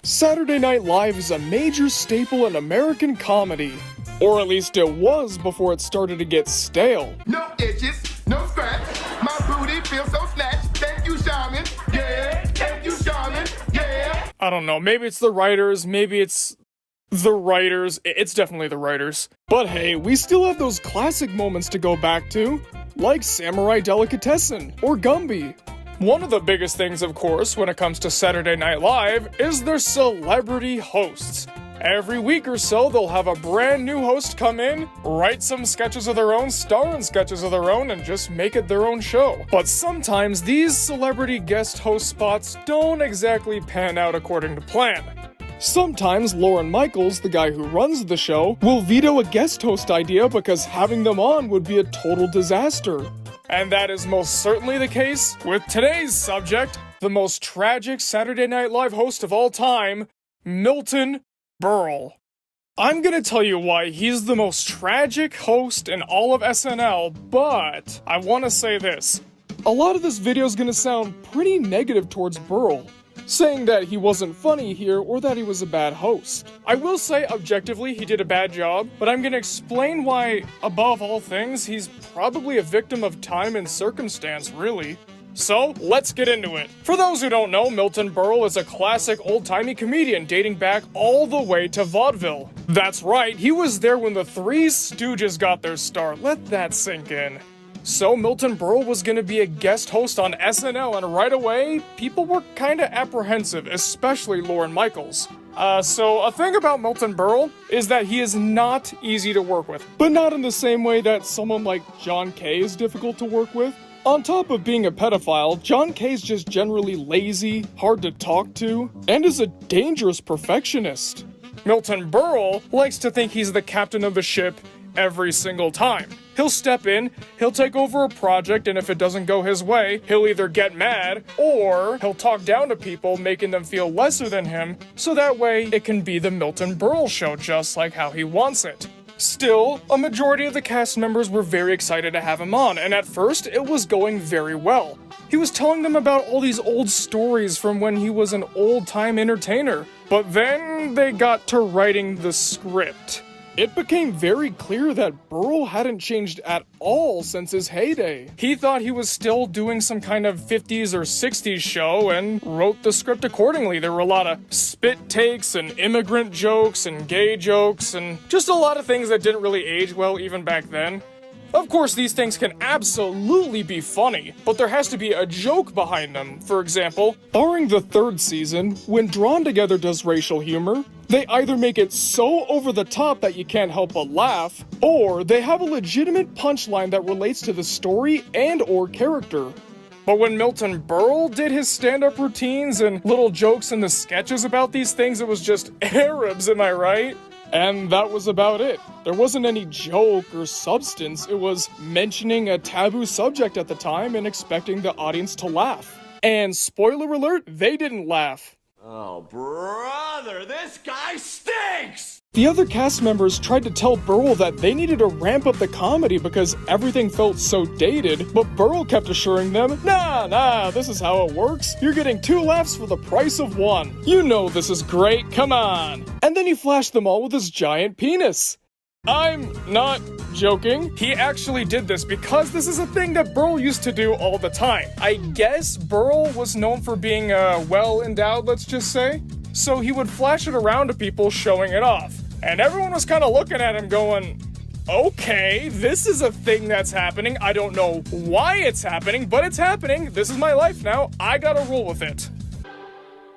Saturday Night Live is a major staple in American comedy. Or at least it was before it started to get stale. No itches, no scratch. My booty feels so snatched. Thank you, Shaman. Yeah, thank you, Shaman. Yeah. I don't know, maybe it's the writers, maybe it's the writers. It's definitely the writers. But hey, we still have those classic moments to go back to, like Samurai Delicatessen or Gumby. One of the biggest things, of course, when it comes to Saturday Night Live is their celebrity hosts. Every week or so, they'll have a brand new host come in, write some sketches of their own, star in sketches of their own, and just make it their own show. But sometimes these celebrity guest host spots don't exactly pan out according to plan. Sometimes Lorne Michaels, the guy who runs the show, will veto a guest host idea because having them on would be a total disaster. And that is most certainly the case with today's subject, the most tragic Saturday Night Live host of all time, Milton Berle. I'm gonna tell you why he's the most tragic host in all of SNL, but I wanna say this. A lot of this video is gonna sound pretty negative towards Berle, saying that he wasn't funny here or that he was a bad host. I will say objectively he did a bad job, but I'm gonna explain why, above all things, he's probably a victim of time and circumstance, really. So, let's get into it. For those who don't know, Milton Berle is a classic old-timey comedian dating back all the way to vaudeville. That's right, he was there when the Three Stooges got their start. Let that sink in. So Milton Berle was gonna be a guest host on SNL, and right away, people were kinda apprehensive, especially Lorne Michaels. So a thing about Milton Berle is that he is not easy to work with, but not in the same way that someone like John Kay is difficult to work with. On top of being a pedophile, John Kay's just generally lazy, hard to talk to, and is a dangerous perfectionist. Milton Berle likes to think he's the captain of the ship every single time. He'll step in, he'll take over a project, and if it doesn't go his way, he'll either get mad, or he'll talk down to people, making them feel lesser than him, so that way it can be the Milton Berle show just like how he wants it. Still, a majority of the cast members were very excited to have him on, and at first, it was going very well. He was telling them about all these old stories from when he was an old-time entertainer, but then they got to writing the script. It became very clear that Berle hadn't changed at all since his heyday. He thought he was still doing some kind of 50s or 60s show and wrote the script accordingly. There were a lot of spit takes and immigrant jokes and gay jokes and just a lot of things that didn't really age well even back then. Of course, these things can absolutely be funny, but there has to be a joke behind them. For example, barring the third season, when Drawn Together does racial humor, they either make it so over the top that you can't help but laugh, or they have a legitimate punchline that relates to the story and or character. But when Milton Berle did his stand-up routines and little jokes in the sketches about these things, it was just Arabs, am I right? And that was about it. There wasn't any joke or substance, it was mentioning a taboo subject at the time and expecting the audience to laugh. And spoiler alert, they didn't laugh. Oh, brother, this guy stinks! The other cast members tried to tell Berle that they needed to ramp up the comedy because everything felt so dated, but Berle kept assuring them, nah, this is how it works. You're getting 2 laughs for the price of 1. You know this is great, come on. And then he flashed them all with his giant penis. I'm not joking. He actually did this because this is a thing that Berle used to do all the time. I guess Berle was known for being well endowed, let's just say. So he would flash it around to people showing it off. And everyone was kind of looking at him going, okay, this is a thing that's happening. I don't know why it's happening, but it's happening. This is my life now. I gotta roll with it.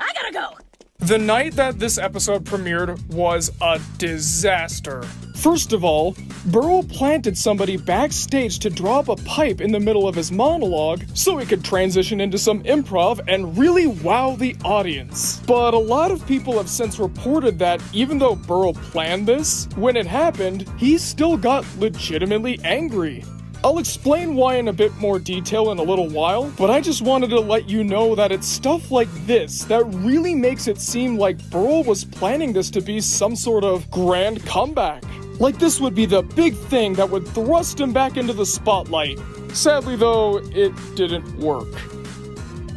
I gotta go. The night that this episode premiered was a disaster. First of all, Berle planted somebody backstage to drop a pipe in the middle of his monologue so he could transition into some improv and really wow the audience. But a lot of people have since reported that even though Berle planned this, when it happened, he still got legitimately angry. I'll explain why in a bit more detail in a little while, but I just wanted to let you know that it's stuff like this that really makes it seem like Berle was planning this to be some sort of grand comeback. Like this would be the big thing that would thrust him back into the spotlight. Sadly though, it didn't work.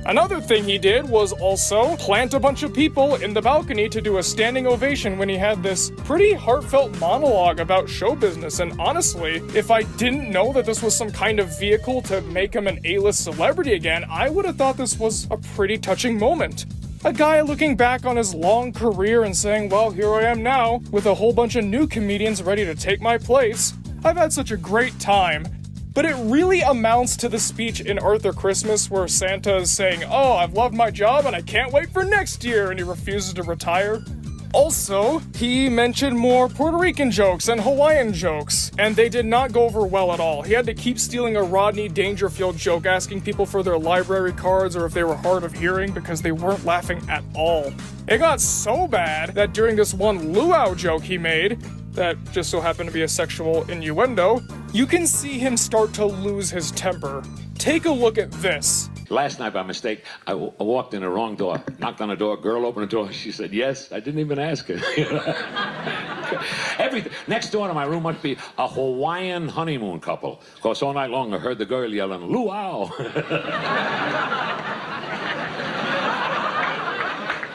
Another thing he did was also plant a bunch of people in the balcony to do a standing ovation when he had this pretty heartfelt monologue about show business, and honestly, if I didn't know that this was some kind of vehicle to make him an A-list celebrity again, I would have thought this was a pretty touching moment. A guy looking back on his long career and saying, well, here I am now, with a whole bunch of new comedians ready to take my place. I've had such a great time. But it really amounts to the speech in Arthur Christmas where Santa is saying, oh, I've loved my job and I can't wait for next year, and he refuses to retire. Also, he mentioned more Puerto Rican jokes and Hawaiian jokes, and they did not go over well at all. He had to keep stealing a Rodney Dangerfield joke, asking people for their library cards or if they were hard of hearing because they weren't laughing at all. It got so bad that during this one luau joke he made, that just so happened to be a sexual innuendo, you can see him start to lose his temper. Take a look at this. Last night, by mistake, I walked in the wrong door. Knocked on the door, girl opened the door. She said, yes. I didn't even ask her. Everything. Next door to my room must be a Hawaiian honeymoon couple. Of course, all night long, I heard the girl yelling, luau.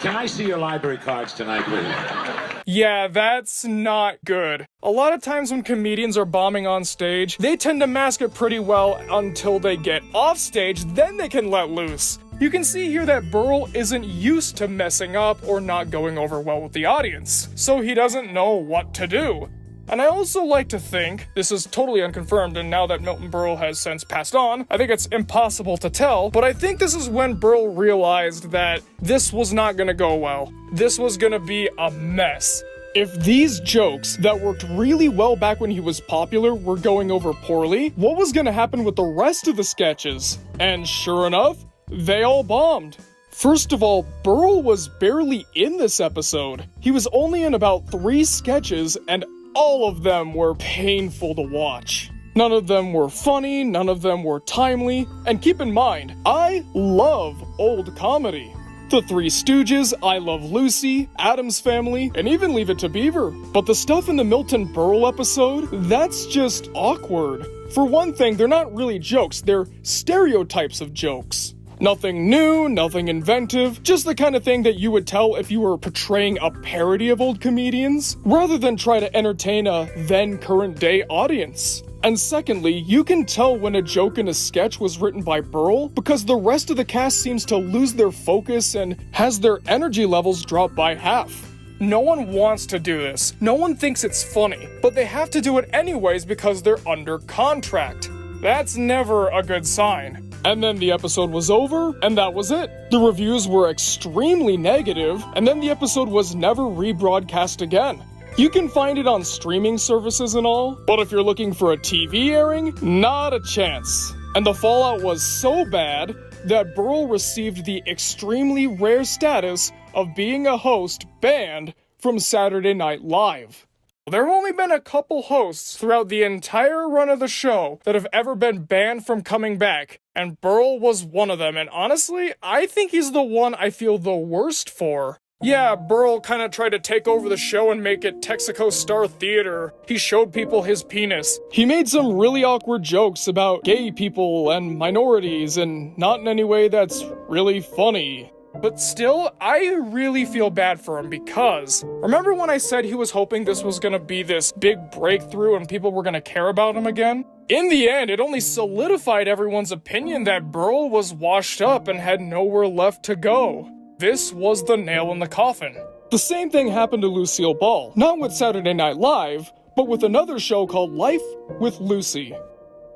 Can I see your library cards tonight, please? Yeah, that's not good. A lot of times when comedians are bombing on stage, they tend to mask it pretty well until they get off stage, then they can let loose. You can see here that Berle isn't used to messing up or not going over well with the audience, so he doesn't know what to do. And I also like to think, this is totally unconfirmed, and now that Milton Berle has since passed on, I think it's impossible to tell, but I think this is when Berle realized that this was not gonna go well. This was gonna be a mess. If these jokes that worked really well back when he was popular were going over poorly, what was gonna happen with the rest of the sketches? And sure enough, they all bombed. First of all, Berle was barely in this episode. He was only in about 3 sketches, and all of them were painful to watch. None of them were funny, none of them were timely, and keep in mind, I love old comedy. The Three Stooges, I Love Lucy, Addams Family, and even Leave It to Beaver. But the stuff in the Milton Berle episode, that's just awkward. For one thing, they're not really jokes, they're stereotypes of jokes. Nothing new, nothing inventive, just the kind of thing that you would tell if you were portraying a parody of old comedians, rather than try to entertain a then current day audience. And secondly, you can tell when a joke in a sketch was written by Berle because the rest of the cast seems to lose their focus and has their energy levels drop by half. No one wants to do this, no one thinks it's funny, but they have to do it anyways because they're under contract. That's never a good sign. And then the episode was over, and that was it. The reviews were extremely negative, and then the episode was never rebroadcast again. You can find it on streaming services and all, but if you're looking for a TV airing, not a chance. And the fallout was so bad that Berle received the extremely rare status of being a host banned from Saturday Night Live. There have only been a couple hosts throughout the entire run of the show that have ever been banned from coming back, and Berle was one of them, and honestly, I think he's the one I feel the worst for. Yeah, Berle kinda tried to take over the show and make it Texaco Star Theater. He showed people his penis. He made some really awkward jokes about gay people and minorities, and not in any way that's really funny. But still, I really feel bad for him because remember when I said he was hoping this was gonna be this big breakthrough and people were gonna care about him again? In the end, it only solidified everyone's opinion that Berle was washed up and had nowhere left to go. This was the nail in the coffin. The same thing happened to Lucille Ball, not with Saturday Night Live, but with another show called Life with Lucy.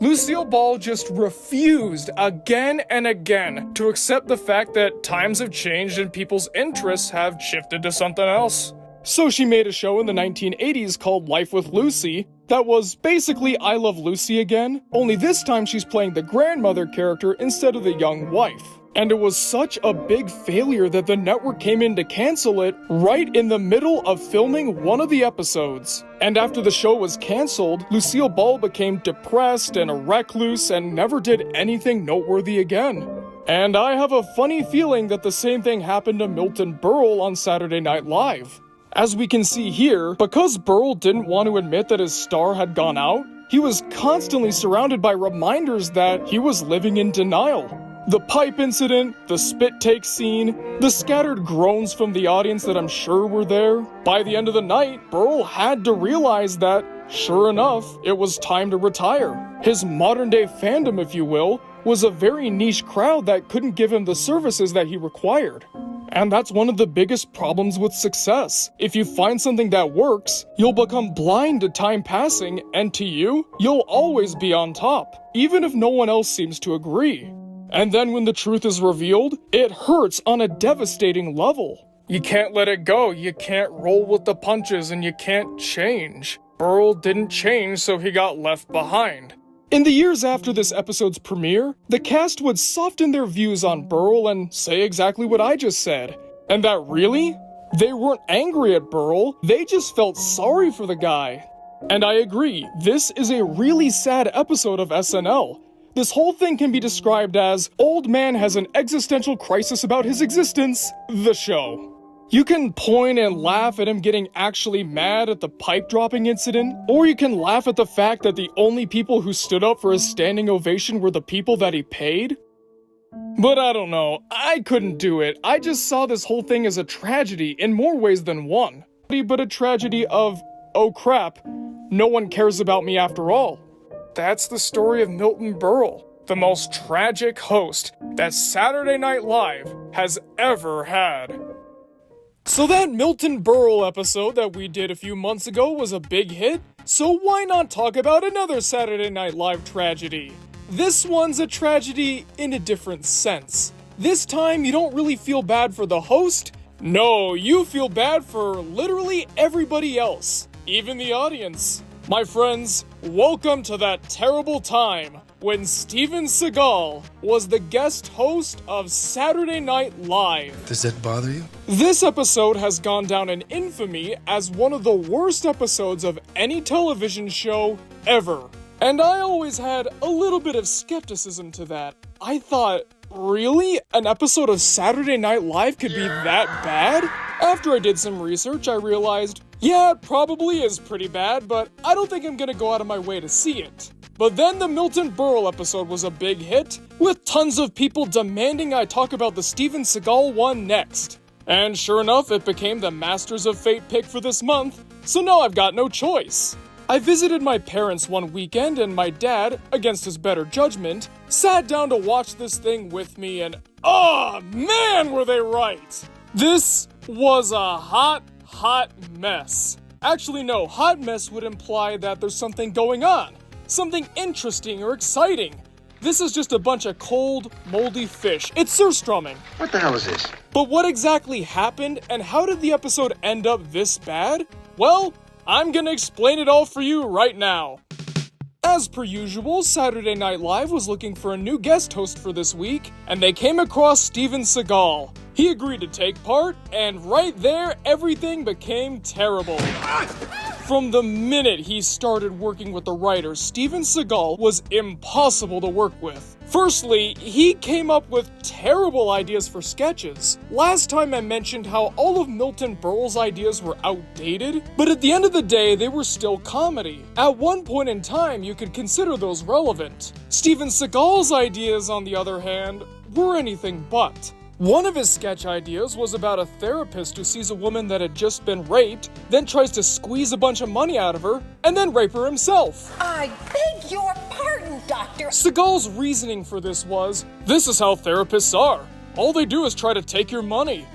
Lucille Ball just refused again and again to accept the fact that times have changed and people's interests have shifted to something else. So she made a show in the 1980s called Life with Lucy that was basically I Love Lucy again, only this time she's playing the grandmother character instead of the young wife. And it was such a big failure that the network came in to cancel it right in the middle of filming one of the episodes. And after the show was canceled, Lucille Ball became depressed and a recluse and never did anything noteworthy again. And I have a funny feeling that the same thing happened to Milton Berle on Saturday Night Live. As we can see here, because Berle didn't want to admit that his star had gone out, he was constantly surrounded by reminders that he was living in denial. The pipe incident, the spit take scene, the scattered groans from the audience that I'm sure were there. By the end of the night, Berle had to realize that, sure enough, it was time to retire. His modern-day fandom, if you will, was a very niche crowd that couldn't give him the services that he required. And that's one of the biggest problems with success. If you find something that works, you'll become blind to time passing, and to you, you'll always be on top, even if no one else seems to agree. And then when the truth is revealed, it hurts on a devastating level. You can't let it go, you can't roll with the punches, and you can't change. Berle didn't change, so he got left behind. In the years after this episode's premiere, the cast would soften their views on Berle and say exactly what I just said. And that really? They weren't angry at Berle, they just felt sorry for the guy. And I agree, this is a really sad episode of SNL. This whole thing can be described as old man has an existential crisis about his existence, the show. You can point and laugh at him getting actually mad at the pipe dropping incident, or you can laugh at the fact that the only people who stood up for his standing ovation were the people that he paid. But I don't know, I couldn't do it. I just saw this whole thing as a tragedy in more ways than one. But a tragedy of, oh crap, no one cares about me after all. That's the story of Milton Berle, the most tragic host that Saturday Night Live has ever had. So that Milton Berle episode that we did a few months ago was a big hit, so why not talk about another Saturday Night Live tragedy? This one's a tragedy in a different sense. This time you don't really feel bad for the host, no, you feel bad for literally everybody else, even the audience. My friends, welcome to that terrible time when Steven Segal was the guest host of Saturday Night Live. Does that bother you? This episode has gone down in infamy as one of the worst episodes of any television show ever. And I always had a little bit of skepticism to that. I thought, really? An episode of Saturday Night Live could be that bad? After I did some research, I realized, yeah, it probably is pretty bad, but I don't think I'm gonna go out of my way to see it. But then the Milton Berle episode was a big hit, with tons of people demanding I talk about the Steven Seagal one next. And sure enough, it became the Masters of Fate pick for this month, so now I've got no choice. I visited my parents one weekend and my dad, against his better judgment, sat down to watch this thing with me and oh man were they right! This was a hot mess. Actually no, hot mess would imply that there's something going on. Something interesting or exciting. This is just a bunch of cold, moldy fish. It's surstrumming. What the hell is this? But what exactly happened and how did the episode end up this bad? Well, I'm gonna explain it all for you right now. As per usual, Saturday Night Live was looking for a new guest host for this week, and they came across Steven Seagal. He agreed to take part, and right there, everything became terrible. From the minute he started working with the writers, Steven Seagal was impossible to work with. Firstly, he came up with terrible ideas for sketches. Last time I mentioned how all of Milton Berle's ideas were outdated, but at the end of the day, they were still comedy. At one point in time, you could consider those relevant. Steven Seagal's ideas, on the other hand, were anything but. One of his sketch ideas was about a therapist who sees a woman that had just been raped, then tries to squeeze a bunch of money out of her, and then rape her himself. I beg your pardon, Doctor. Seagal's reasoning for this was, this is how therapists are. All they do is try to take your money.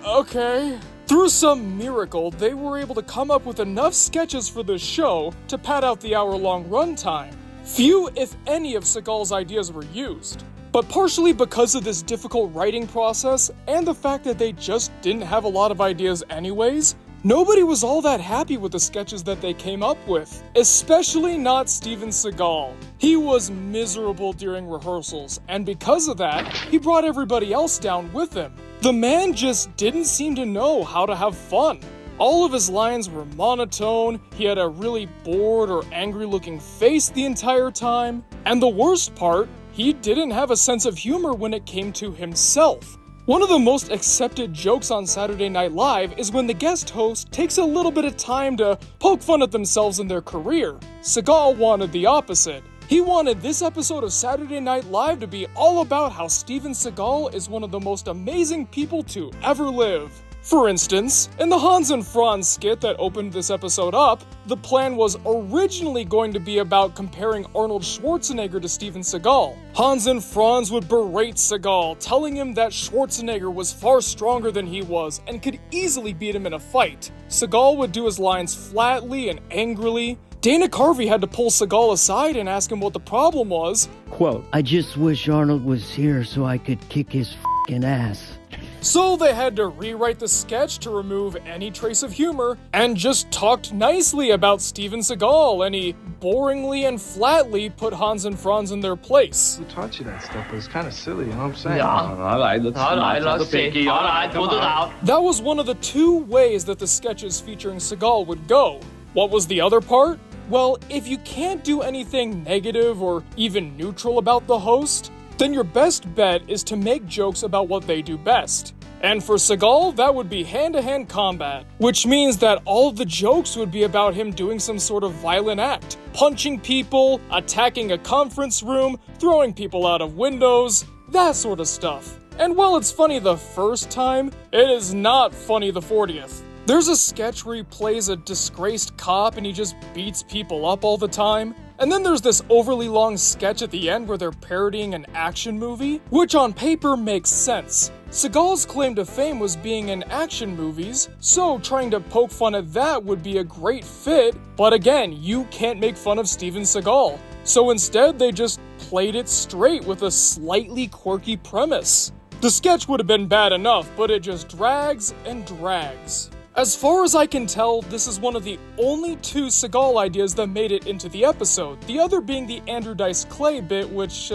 Okay. Through some miracle, they were able to come up with enough sketches for this show to pad out the hour-long runtime. Few, if any, of Seagal's ideas were used. But partially because of this difficult writing process, and the fact that they just didn't have a lot of ideas anyways, nobody was all that happy with the sketches that they came up with, especially not Steven Seagal. He was miserable during rehearsals, and because of that, he brought everybody else down with him. The man just didn't seem to know how to have fun. All of his lines were monotone, he had a really bored or angry looking face the entire time, and the worst part, he didn't have a sense of humor when it came to himself. One of the most accepted jokes on Saturday Night Live is when the guest host takes a little bit of time to poke fun at themselves in their career. Segal wanted the opposite. He wanted this episode of Saturday Night Live to be all about how Steven Seagal is one of the most amazing people to ever live. For instance, in the Hans and Franz skit that opened this episode up, the plan was originally going to be about comparing Arnold Schwarzenegger to Steven Seagal. Hans and Franz would berate Seagal, telling him that Schwarzenegger was far stronger than he was and could easily beat him in a fight. Seagal would do his lines flatly and angrily. Dana Carvey had to pull Seagal aside and ask him what the problem was. Quote, I just wish Arnold was here so I could kick his f***ing ass. So they had to rewrite the sketch to remove any trace of humor and just talked nicely about Steven Seagal, and he boringly and flatly put Hans and Franz in their place. We taught you that stuff, but it's kind of silly, you know what I'm saying? All right, let's see. All right, put it out. That was one of the two ways that the sketches featuring Seagal would go. What was the other part? Well, if you can't do anything negative or even neutral about the host, then your best bet is to make jokes about what they do best. And for Seagal, that would be hand-to-hand combat, which means that all of the jokes would be about him doing some sort of violent act, punching people, attacking a conference room, throwing people out of windows, that sort of stuff. And while it's funny the first time, it is not funny the 40th. There's a sketch where he plays a disgraced cop and he just beats people up all the time. And then there's this overly long sketch at the end where they're parodying an action movie, which on paper makes sense. Seagal's claim to fame was being in action movies, so trying to poke fun at that would be a great fit, but again, you can't make fun of Steven Seagal. So instead, they just played it straight with a slightly quirky premise. The sketch would have been bad enough, but it just drags and drags. As far as I can tell, this is one of the only two Seagal ideas that made it into the episode, the other being the Andrew Dice Clay bit, which,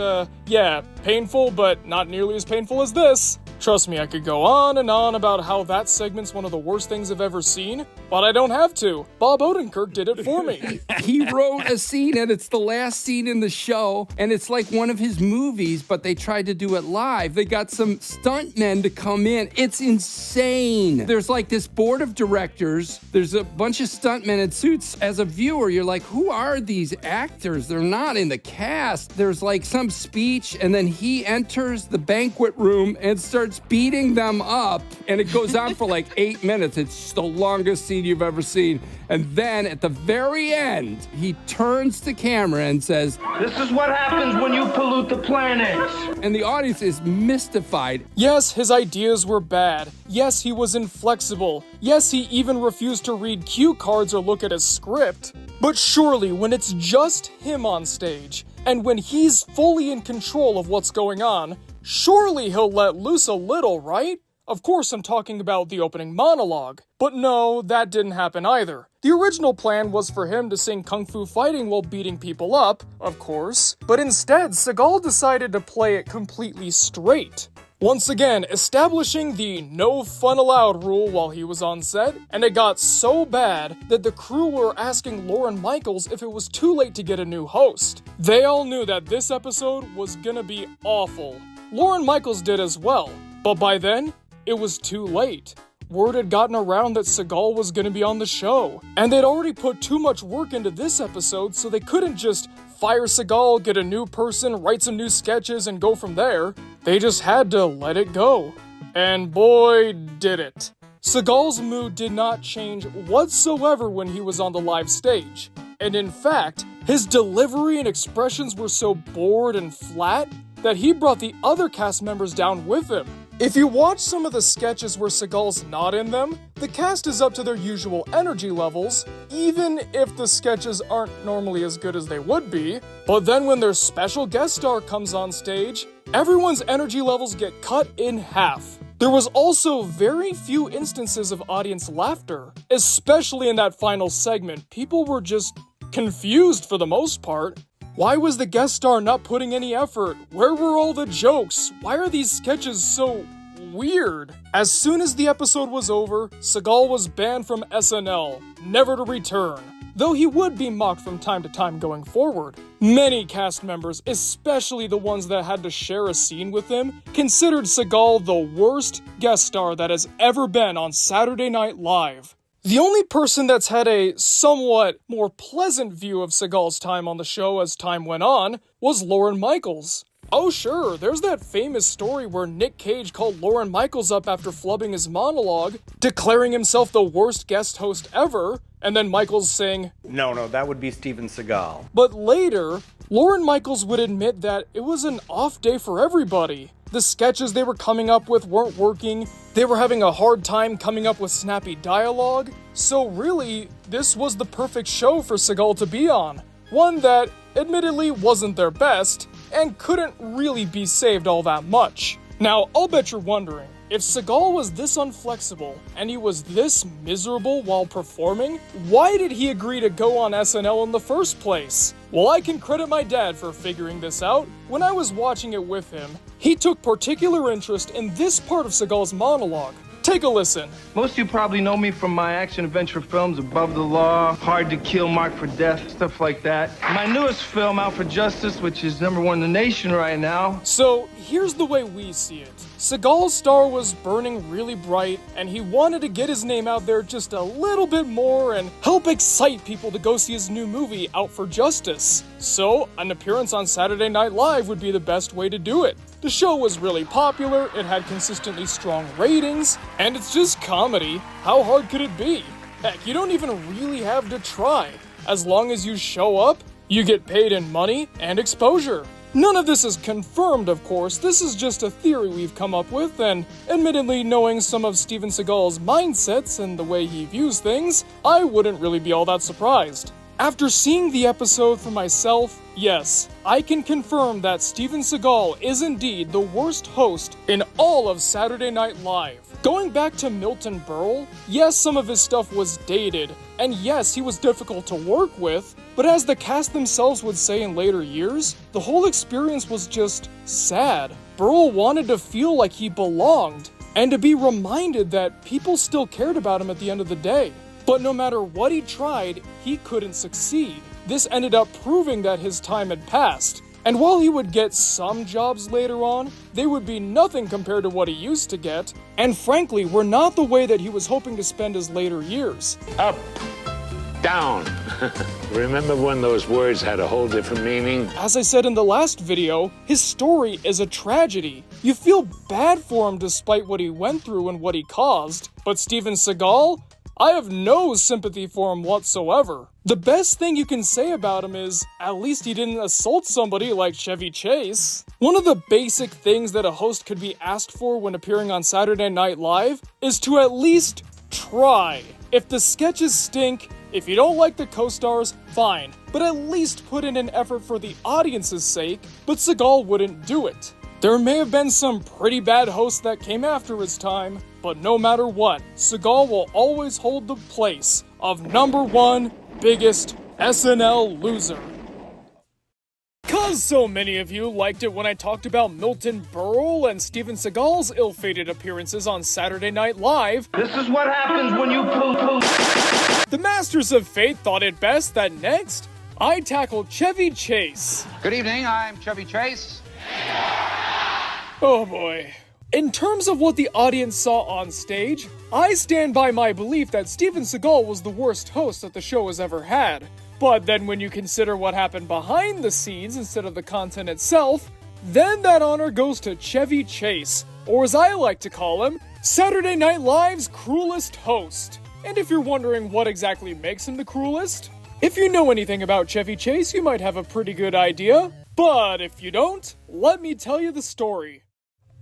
yeah, painful, but not nearly as painful as this. Trust me, I could go on and on about how that segment's one of the worst things I've ever seen, but I don't have to. Bob Odenkirk did it for me. He wrote a scene, and it's the last scene in the show, and it's like one of his movies, but they tried to do it live. They got some stuntmen to come in. It's insane. There's like this board of directors. There's a bunch of stuntmen in suits. As a viewer, you're like, who are these actors? They're not in the cast. There's like some speech, and then he enters the banquet room and starts beating them up, and it goes on for like 8 minutes. It's the longest scene you've ever seen. And then at the very end, he turns to camera and says, This is what happens when you pollute the planet. and the audience is mystified. Yes, his ideas were bad. Yes, he was inflexible. Yes, he even refused to read cue cards or look at his script. But surely, when it's just him on stage, and when he's fully in control of what's going on, surely he'll let loose a little, right? Of course, I'm talking about the opening monologue. But no, that didn't happen either. The original plan was for him to sing Kung Fu Fighting while beating people up, of course, but instead, Seagal decided to play it completely straight. Once again, establishing the no fun allowed rule while he was on set, and it got so bad that the crew were asking Lorne Michaels if it was too late to get a new host. They all knew that this episode was gonna be awful. Lorne Michaels did as well, but by then, it was too late. Word had gotten around that Seagal was gonna be on the show, and they'd already put too much work into this episode, so they couldn't just fire Seagal, get a new person, write some new sketches, and go from there. They just had to let it go. And boy, did it. Seagal's mood did not change whatsoever when he was on the live stage. And in fact, his delivery and expressions were so bored and flat that he brought the other cast members down with him. If you watch some of the sketches where Seagal's not in them, the cast is up to their usual energy levels, even if the sketches aren't normally as good as they would be. But then when their special guest star comes on stage, everyone's energy levels get cut in half. There was also very few instances of audience laughter, especially in that final segment. People were just confused for the most part. Why was the guest star not putting any effort? Where were all the jokes? Why are these sketches so weird? As soon as the episode was over, Seagal was banned from SNL, never to return. though he would be mocked from time to time going forward. Many cast members, especially the ones that had to share a scene with him, considered Segal the worst guest star that has ever been on Saturday Night Live. The only person that's had a somewhat more pleasant view of Segal's time on the show as time went on was Lorne Michaels. Oh sure, there's that famous story where Nick Cage called Lorne Michaels up after flubbing his monologue, declaring himself the worst guest host ever, and then Michaels saying, No, that would be Steven Seagal. But later, Lorne Michaels would admit that it was an off day for everybody. The sketches they were coming up with weren't working, they were having a hard time coming up with snappy dialogue, so really, this was the perfect show for Segal to be on. One that, admittedly, wasn't their best, and couldn't really be saved all that much. Now, I'll bet you're wondering, if Segal was this unflexible, and he was this miserable while performing, why did he agree to go on SNL in the first place? Well, I can credit my dad for figuring this out. When I was watching it with him, he took particular interest in this part of Segal's monologue. Take a listen. Most of you probably know me from my action-adventure films, Above the Law, Hard to Kill, Marked for Death, stuff like that. My newest film, Out for Justice, which is #1 in the nation right now. So, here's the way we see it. Segal's star was burning really bright, and he wanted to get his name out there just a little bit more and help excite people to go see his new movie, Out for Justice. So, an appearance on Saturday Night Live would be the best way to do it. The show was really popular, it had consistently strong ratings, and it's just comedy. How hard could it be? Heck, you don't even really have to try. As long as you show up, you get paid in money and exposure. None of this is confirmed, of course. This is just a theory we've come up with, and admittedly, knowing some of Steven Seagal's mindsets and the way he views things, I wouldn't really be all that surprised. After seeing the episode for myself, yes, I can confirm that Steven Seagal is indeed the worst host in all of Saturday Night Live. Going back to Milton Berle, yes, some of his stuff was dated, and yes, he was difficult to work with, but as the cast themselves would say in later years, the whole experience was just sad. Berle wanted to feel like he belonged, and to be reminded that people still cared about him at the end of the day. But no matter what he tried, he couldn't succeed. This ended up proving that his time had passed. And while he would get some jobs later on, they would be nothing compared to what he used to get, and frankly, were not the way that he was hoping to spend his later years. Up, down. Remember when those words had a whole different meaning? As I said in the last video, his story is a tragedy. You feel bad for him despite what he went through and what he caused, but Steven Seagal? I have no sympathy for him whatsoever. The best thing you can say about him is, at least he didn't assault somebody like Chevy Chase. One of the basic things that a host could be asked for when appearing on Saturday Night Live is to at least try. If the sketches stink, if you don't like the co-stars, fine, but at least put in an effort for the audience's sake, but Segal wouldn't do it. There may have been some pretty bad hosts that came after his time, but no matter what, Segal will always hold the place of #1 biggest SNL loser. Cause so many of you liked it when I talked about Milton Berle and Steven Seagal's ill-fated appearances on Saturday Night Live, This is what happens when you poo-poo. the Masters of Fate thought it best that next, I tackled Chevy Chase. Good evening, I'm Chevy Chase. Oh boy. In terms of what the audience saw on stage, I stand by my belief that Steven Seagal was the worst host that the show has ever had. But then when you consider what happened behind the scenes instead of the content itself, then that honor goes to Chevy Chase, or as I like to call him, Saturday Night Live's cruelest host. And if you're wondering what exactly makes him the cruelest, if you know anything about Chevy Chase, you might have a pretty good idea. But if you don't, let me tell you the story.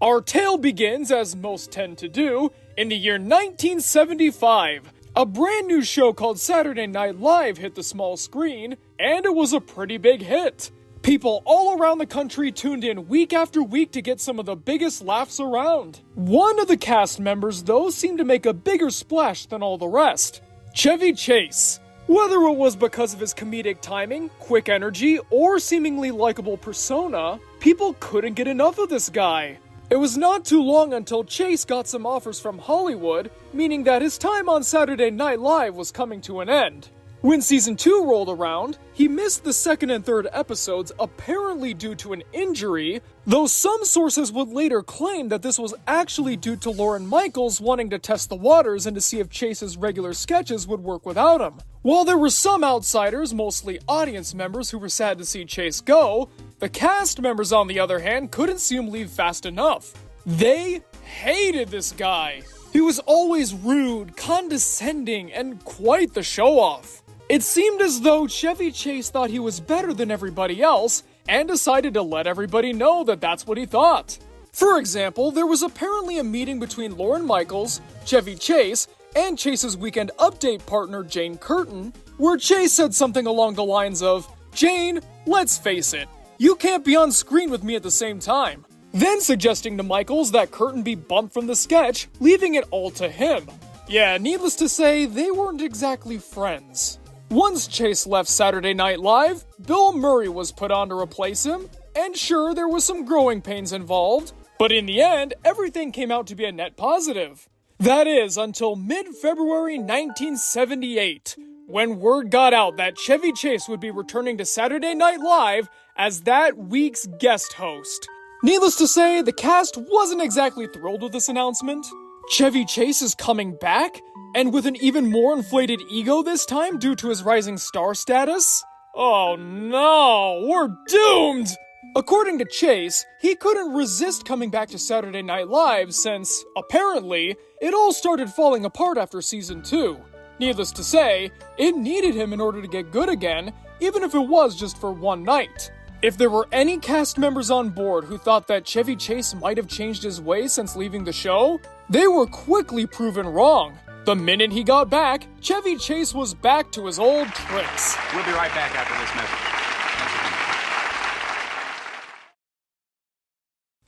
Our tale begins, as most tend to do, in the year 1975. A brand new show called Saturday Night Live hit the small screen, and it was a pretty big hit. People all around the country tuned in week after week to get some of the biggest laughs around. One of the cast members, though, seemed to make a bigger splash than all the rest. Chevy Chase. Whether it was because of his comedic timing, quick energy, or seemingly likable persona, people couldn't get enough of this guy. It was not too long until Chase got some offers from Hollywood, meaning that his time on Saturday Night Live was coming to an end. When season 2 rolled around, he missed the second and third episodes apparently due to an injury, though some sources would later claim that this was actually due to Lorne Michaels wanting to test the waters and to see if Chase's regular sketches would work without him. While there were some outsiders, mostly audience members, who were sad to see Chase go, the cast members, on the other hand, couldn't see him leave fast enough. They hated this guy. He was always rude, condescending, and quite the show-off. It seemed as though Chevy Chase thought he was better than everybody else and decided to let everybody know that that's what he thought. For example, there was apparently a meeting between Lorne Michaels, Chevy Chase, and Chase's Weekend Update partner Jane Curtin, where Chase said something along the lines of, "Jane, let's face it, you can't be on screen with me at the same time," then suggesting to Michaels that Curtin be bumped from the sketch, leaving it all to him. Yeah, needless to say, they weren't exactly friends. Once Chase left Saturday Night Live, Bill Murray was put on to replace him, and sure, there was some growing pains involved, but in the end, everything came out to be a net positive. That is, until mid-February 1978, when word got out that Chevy Chase would be returning to Saturday Night Live as that week's guest host. Needless to say, the cast wasn't exactly thrilled with this announcement. Chevy Chase is coming back, and with an even more inflated ego this time due to his rising star status? Oh no, we're doomed! According to Chase, he couldn't resist coming back to Saturday Night Live since, apparently, it all started falling apart after season 2. Needless to say, it needed him in order to get good again, even if it was just for one night. If there were any cast members on board who thought that Chevy Chase might have changed his ways since leaving the show, they were quickly proven wrong. The minute he got back, Chevy Chase was back to his old tricks. We'll be right back after this message.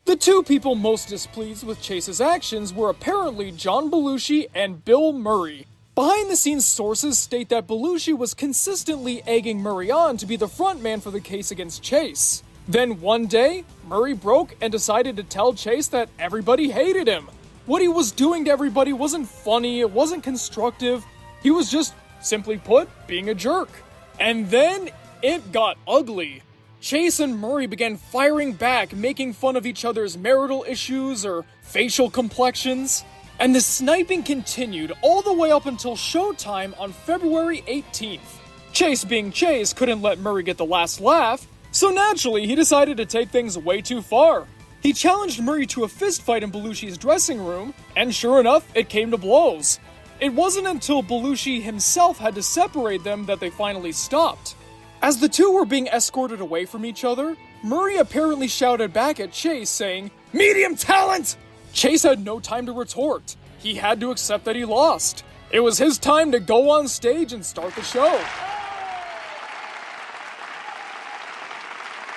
The two people most displeased with Chase's actions were apparently John Belushi and Bill Murray. Behind-the-scenes sources state that Belushi was consistently egging Murray on to be the frontman for the case against Chase. Then one day, Murray broke and decided to tell Chase that everybody hated him. What he was doing to everybody wasn't funny, it wasn't constructive, he was just, simply put, being a jerk. And then, it got ugly. Chase and Murray began firing back, making fun of each other's marital issues or facial complexions. And the sniping continued all the way up until showtime on February 18th. Chase being Chase couldn't let Murray get the last laugh, so naturally he decided to take things way too far. He challenged Murray to a fistfight in Belushi's dressing room, and sure enough, it came to blows. It wasn't until Belushi himself had to separate them that they finally stopped. As the two were being escorted away from each other, Murray apparently shouted back at Chase saying, "Medium talent!" Chase had no time to retort. He had to accept that he lost. It was his time to go on stage and start the show.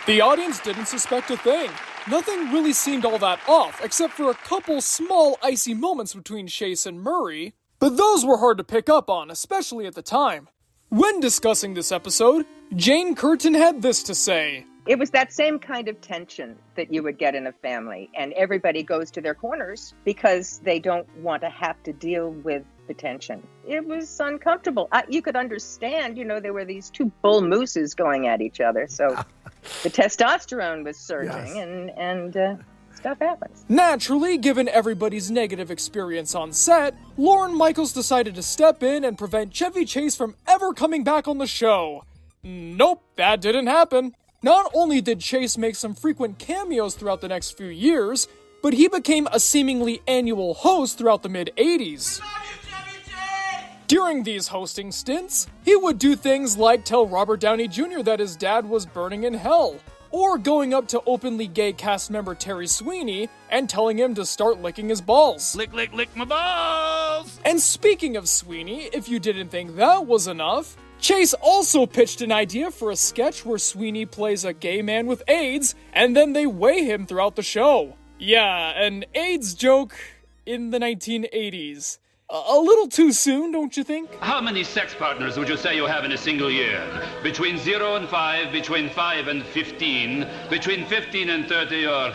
The audience didn't suspect a thing. Nothing really seemed all that off, except for a couple small icy moments between Chase and Murray, but those were hard to pick up on, especially at the time. When discussing this episode, Jane Curtin had this to say. It was that same kind of tension that you would get in a family, and everybody goes to their corners because they don't want to have to deal with the tension. It was uncomfortable. You could understand, there were these two bull mooses going at each other, so the testosterone was surging, Yes. and stuff happens. Naturally, given everybody's negative experience on set, Lorne Michaels decided to step in and prevent Chevy Chase from ever coming back on the show. Nope, that didn't happen. Not only did Chase make some frequent cameos throughout the next few years, but he became a seemingly annual host throughout the mid-80s. During these hosting stints, he would do things like tell Robert Downey Jr. that his dad was burning in hell, or going up to openly gay cast member Terry Sweeney and telling him to start licking his balls. Lick, lick, lick my balls! And speaking of Sweeney, if you didn't think that was enough, Chase also pitched an idea for a sketch where Sweeney plays a gay man with AIDS, and then they weigh him throughout the show. Yeah, an AIDS joke in the 1980s. A little too soon, don't you think? How many sex partners would you say you have in a single year? Between 0 and 5, between 5 and 15, between 15 and 30, or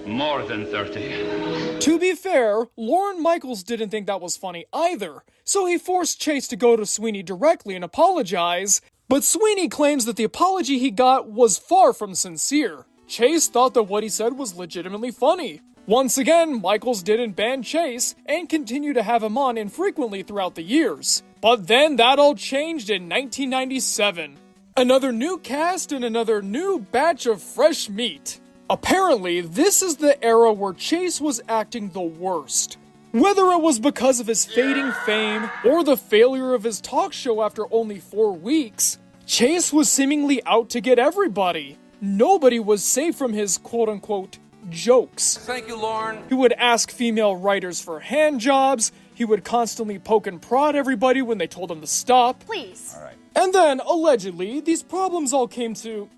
more than 30? To be fair, Lorne Michaels didn't think that was funny either, so he forced Chase to go to Sweeney directly and apologize, but Sweeney claims that the apology he got was far from sincere. Chase thought that what he said was legitimately funny. Once again, Michaels didn't ban Chase and continued to have him on infrequently throughout the years. But then that all changed in 1997. Another new cast and another new batch of fresh meat. Apparently, this is the era where Chase was acting the worst. Whether it was because of his fading fame or the failure of his talk show after only 4 weeks, Chase was seemingly out to get everybody. Nobody was safe from his quote-unquote jokes. Thank you, Lauren. He would ask female writers for hand jobs, he would constantly poke and prod everybody when they told him to stop. Please. All right. And then, allegedly, these problems all came to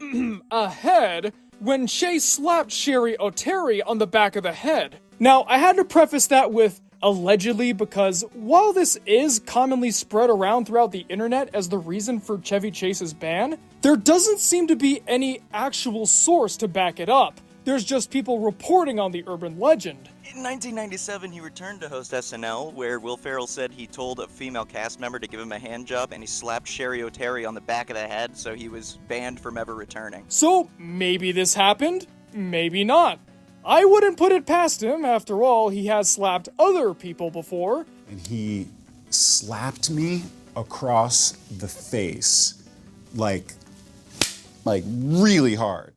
a head when Chase slapped Sherry O'Terry on the back of the head. Now, I had to preface that with allegedly because while this is commonly spread around throughout the internet as the reason for Chevy Chase's ban, there doesn't seem to be any actual source to back it up. There's just people reporting on the urban legend. In 1997, he returned to host SNL, where Will Ferrell said he told a female cast member to give him a hand job, and he slapped Sherry O'Terry on the back of the head, so he was banned from ever returning. So, maybe this happened, maybe not. I wouldn't put it past him, after all, he has slapped other people before. And he slapped me across the face, like really hard.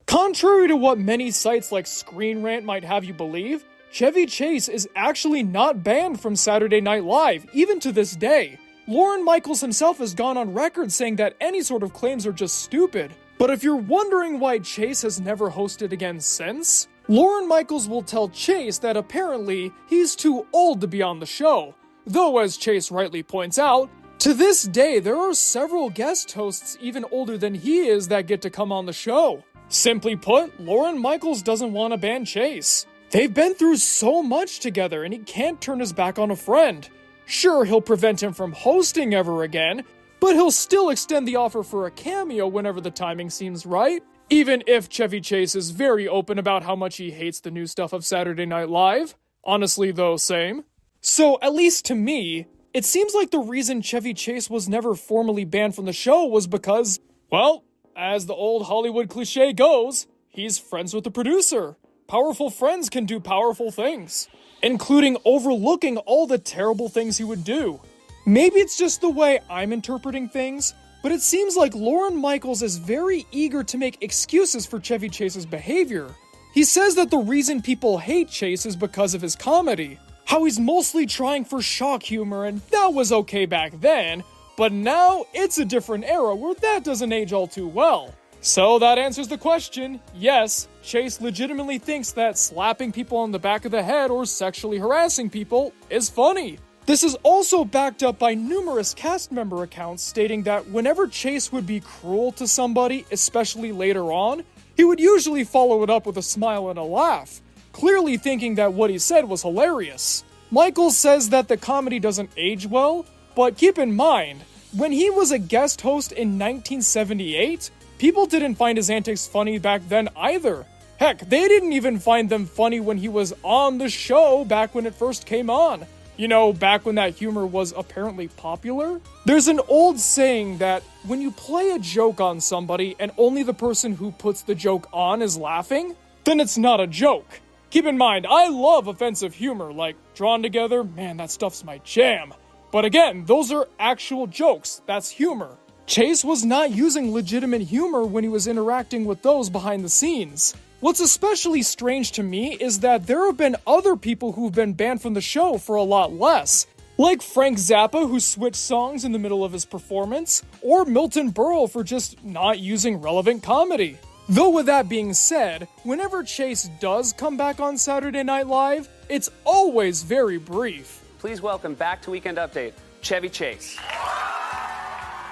Contrary to what many sites like Screen Rant might have you believe, Chevy Chase is actually not banned from Saturday Night Live, even to this day. Lorne Michaels himself has gone on record saying that any sort of claims are just stupid. But if you're wondering why Chase has never hosted again since, Lorne Michaels will tell Chase that apparently he's too old to be on the show. Though, as Chase rightly points out, to this day there are several guest hosts even older than he is that get to come on the show. Simply put, Lorne Michaels doesn't want to ban Chase. They've been through so much together and he can't turn his back on a friend. Sure, he'll prevent him from hosting ever again, but he'll still extend the offer for a cameo whenever the timing seems right. Even if Chevy Chase is very open about how much he hates the new stuff of Saturday Night Live. Honestly though, same. So, at least to me, it seems like the reason Chevy Chase was never formally banned from the show was because, well, as the old Hollywood cliche goes, he's friends with the producer. Powerful friends can do powerful things, including overlooking all the terrible things he would do. Maybe it's just the way I'm interpreting things, but it seems like Lorne Michaels is very eager to make excuses for Chevy Chase's behavior. He says that the reason people hate Chase is because of his comedy, how he's mostly trying for shock humor and that was okay back then, but now, it's a different era where that doesn't age all too well. So that answers the question. Yes, Chase legitimately thinks that slapping people on the back of the head or sexually harassing people is funny. This is also backed up by numerous cast member accounts stating that whenever Chase would be cruel to somebody, especially later on, he would usually follow it up with a smile and a laugh, clearly thinking that what he said was hilarious. Michaels says that the comedy doesn't age well, but keep in mind, when he was a guest host in 1978, people didn't find his antics funny back then either. Heck, they didn't even find them funny when he was on the show back when it first came on. You know, back when that humor was apparently popular? There's an old saying that when you play a joke on somebody and only the person who puts the joke on is laughing, then it's not a joke. Keep in mind, I love offensive humor, like Drawn Together, man, that stuff's my jam. But again, those are actual jokes, that's humor. Chase was not using legitimate humor when he was interacting with those behind the scenes. What's especially strange to me is that there have been other people who've been banned from the show for a lot less. Like Frank Zappa, who switched songs in the middle of his performance, or Milton Berle for just not using relevant comedy. Though with that being said, whenever Chase does come back on Saturday Night Live, it's always very brief. Please welcome back to Weekend Update, Chevy Chase.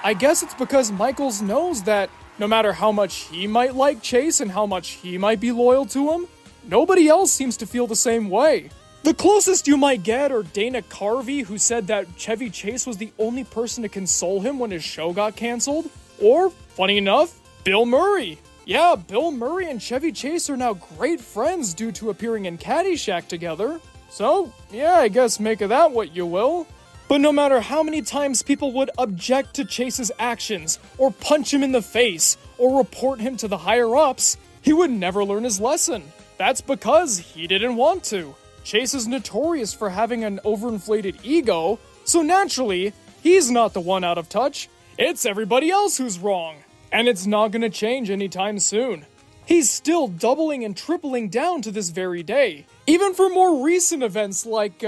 I guess it's because Michaels knows that no matter how much he might like Chase and how much he might be loyal to him, nobody else seems to feel the same way. The closest you might get are Dana Carvey, who said that Chevy Chase was the only person to console him when his show got canceled, or, funny enough, Bill Murray. Yeah, Bill Murray and Chevy Chase are now great friends due to appearing in Caddyshack together. So, yeah, I guess make of that what you will. But no matter how many times people would object to Chase's actions, or punch him in the face, or report him to the higher-ups, he would never learn his lesson. That's because he didn't want to. Chase is notorious for having an overinflated ego, so naturally, he's not the one out of touch. It's everybody else who's wrong. And it's not gonna change anytime soon. He's still doubling and tripling down to this very day. Even for more recent events like,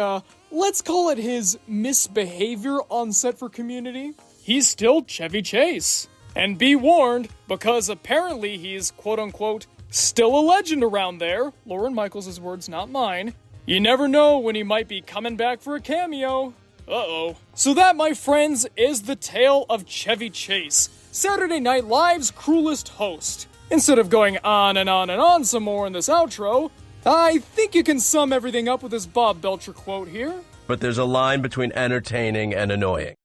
let's call it his misbehavior on set for Community, he's still Chevy Chase. And be warned, because apparently he's quote-unquote still a legend around there, Lorne Michaels' words, not mine. You never know when he might be coming back for a cameo. Uh-oh. So that, my friends, is the tale of Chevy Chase, Saturday Night Live's cruelest host. Instead of going on and on and on some more in this outro, I think you can sum everything up with this Bob Belcher quote here. But there's a line between entertaining and annoying.